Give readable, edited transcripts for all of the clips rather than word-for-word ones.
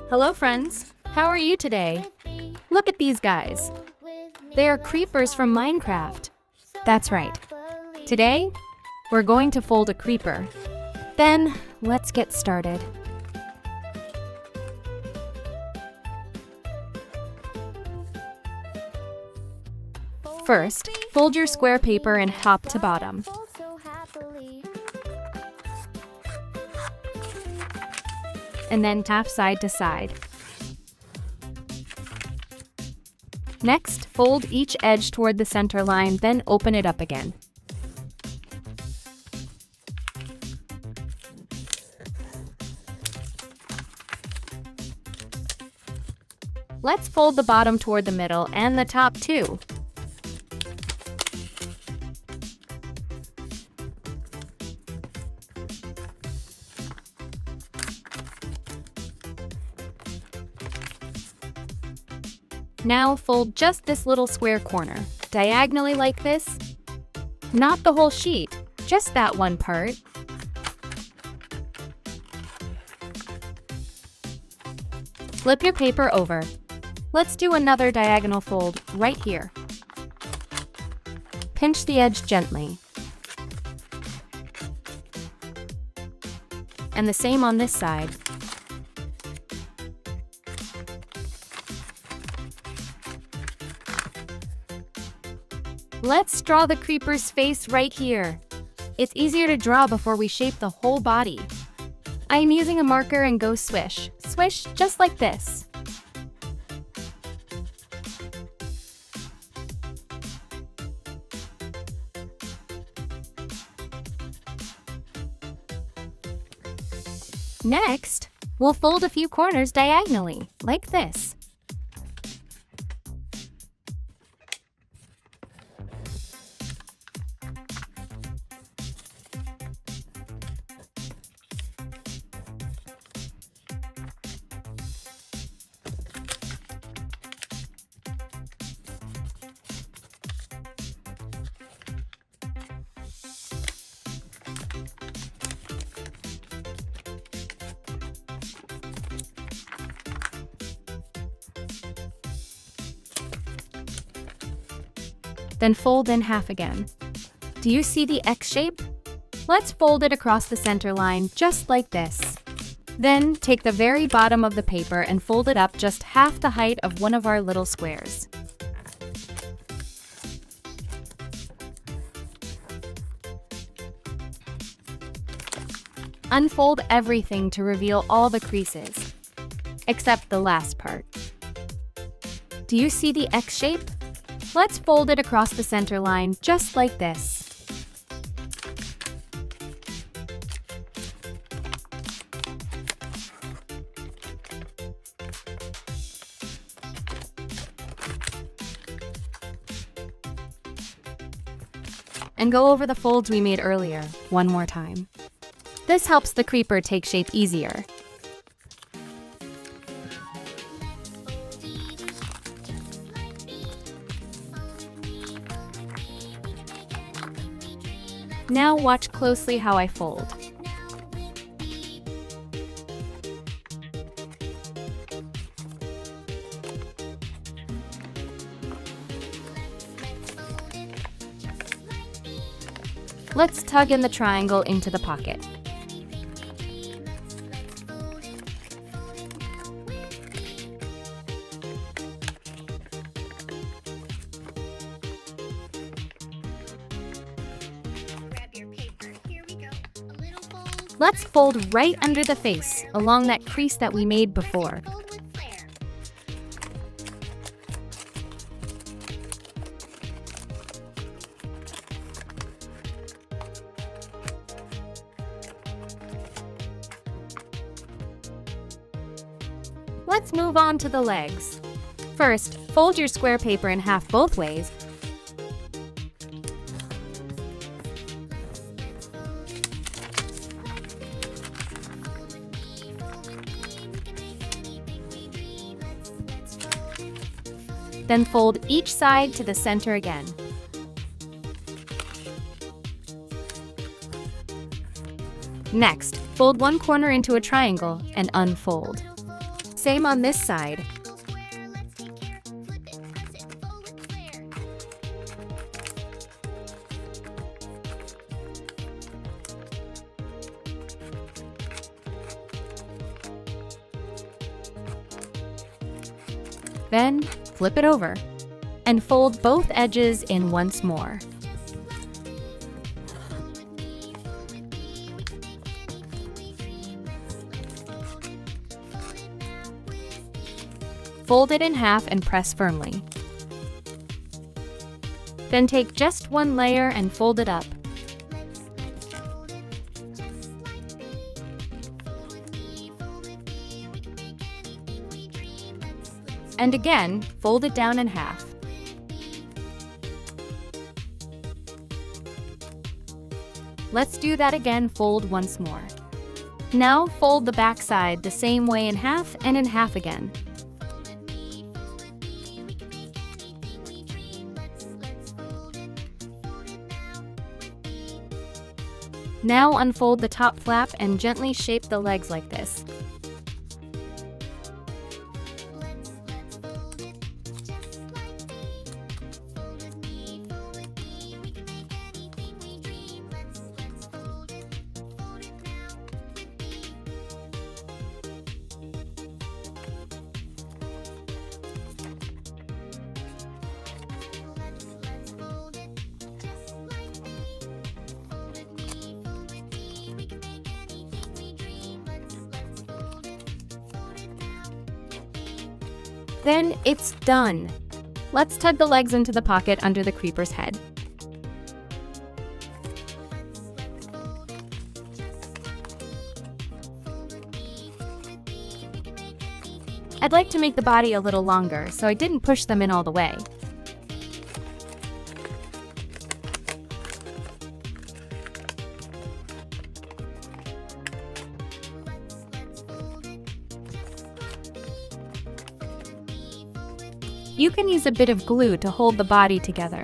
Hello friends, how are you today? Look at these guys. They are creepers from Minecraft. That's right. Today, we're going to fold a creeper. Then, let's get started. First, fold your square paper in top to bottom. And then tap side to side. Next, fold each edge toward the center line, then open it up again. Let's fold the bottom toward the middle and the top too. Now fold just this little square corner, diagonally like this. Not the whole sheet, just that one part. Flip your paper over. Let's do another diagonal fold right here. Pinch the edge gently. And the same on this side. Let's draw the creeper's face right here. It's easier to draw before we shape the whole body. I'm using a marker and go swish. Swish just like this. Next, we'll fold a few corners diagonally, like this. Then fold in half again. Do you see the X shape? Let's fold it across the center line, just like this. Then take the very bottom of the paper and fold it up just half the height of one of our little squares. Unfold everything to reveal all the creases, except the last part. Do you see the X shape? Let's fold it across the center line, just like this. And go over the folds we made earlier, one more time. This helps the creeper take shape easier. Now watch closely how I fold. Let's tug in the triangle into the pocket. Let's fold right under the face, along that crease that we made before. Let's move on to the legs. First, fold your square paper in half both ways. Then fold each side to the center again. Next, fold one corner into a triangle and unfold. same on this side. Then, flip it over and fold both edges in once more. Fold it in half and press firmly. Then take just one layer and fold it up. And again, fold it down in half. Let's do that again, fold once more. Now fold the back side the same way in half and in half again. Now unfold the top flap and gently shape the legs like this. Then it's done! Let's tug the legs into the pocket under the creeper's head. I'd like to make the body a little longer, so I didn't push them in all the way. You can use a bit of glue to hold the body together.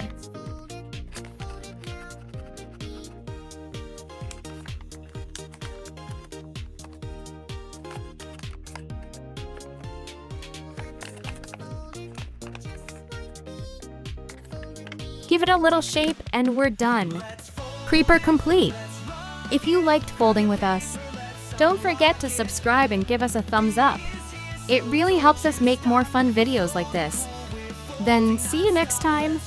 Give it a little shape and we're done. Creeper complete! If you liked folding with us, don't forget to subscribe and give us a thumbs up. It really helps us make more fun videos like this. Then see you next time!